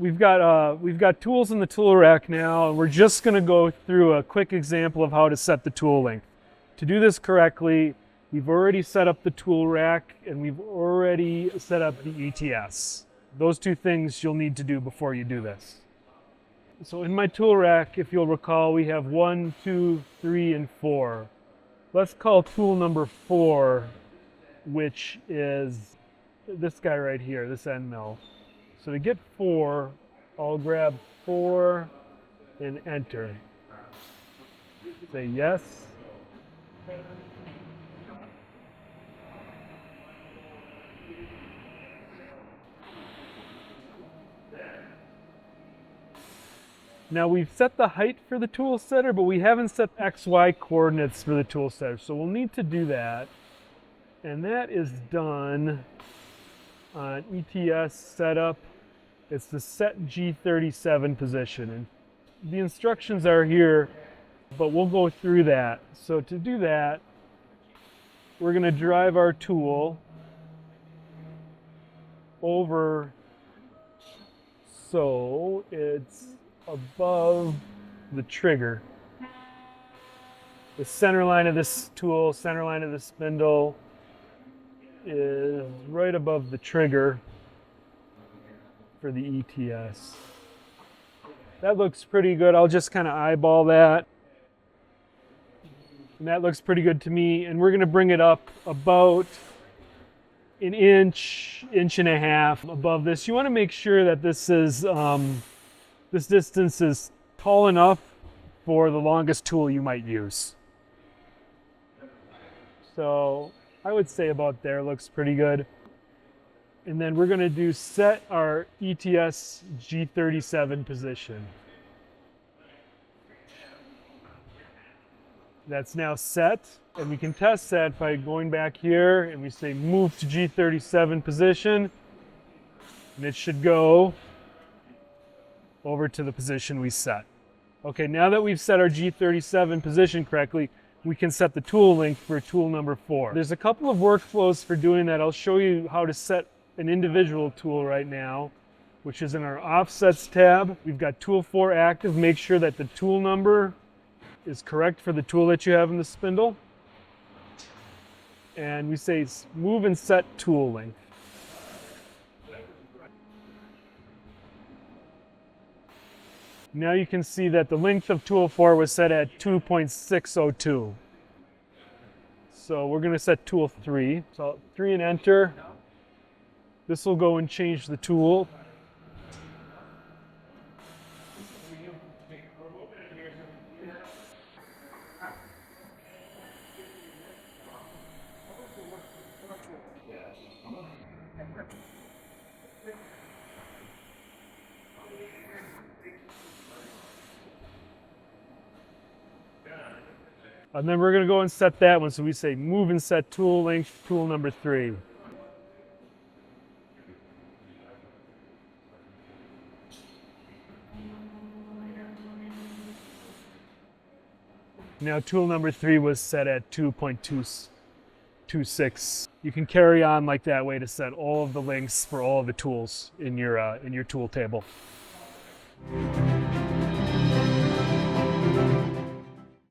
We've got tools in the tool rack now, and we're just going to go through a quick example of how to set the tool length. To do this correctly, we've already set up the tool rack and we've already set up the ETS. Those two things you'll need to do before you do this. So in my tool rack, if you'll recall, we have 1, 2, 3, and 4. Let's call tool number 4, which is this guy right here, this end mill. So to get 4, I'll grab 4 and enter. Say yes. Now we've set the height for the tool setter, but we haven't set XY coordinates for the tool setter. So we'll need to do that. And that is done on ETS setup. It's the set G37 position. And the instructions are here, but we'll go through that. So to do that, we're going to drive our tool over so it's above the trigger. The center line of this tool, center line of the spindle is right above the trigger for the ETS. That looks pretty good. I'll just kind of eyeball that. And that looks pretty good to me. And we're going to bring it up about an inch, inch and a half above this. You want to make sure that this is this distance is tall enough for the longest tool you might use. So I would say about there looks pretty good. And then we're going to do set our ETS G37 position. That's now set, and we can test that by going back here and we say move to G37 position, and it should go over to the position we set. Okay, now that we've set our G37 position correctly, we can set the tool length for tool number 4. There's a couple of workflows for doing that. I'll show you how to set an individual tool right now, which is in our offsets tab. We've got tool 4 active. Make sure that the tool number is correct for the tool that you have in the spindle. And we say move and set tool length. Now you can see that the length of tool 4 was set at 2.602. So we're going to set tool 3. So 3 and enter. This will go and change the tool. And then we're going to go and set that one. So we say move and set tool length, tool number 3. Now tool number 3 was set at 2.226. You can carry on like that way to set all of the lengths for all of the tools in your tool table.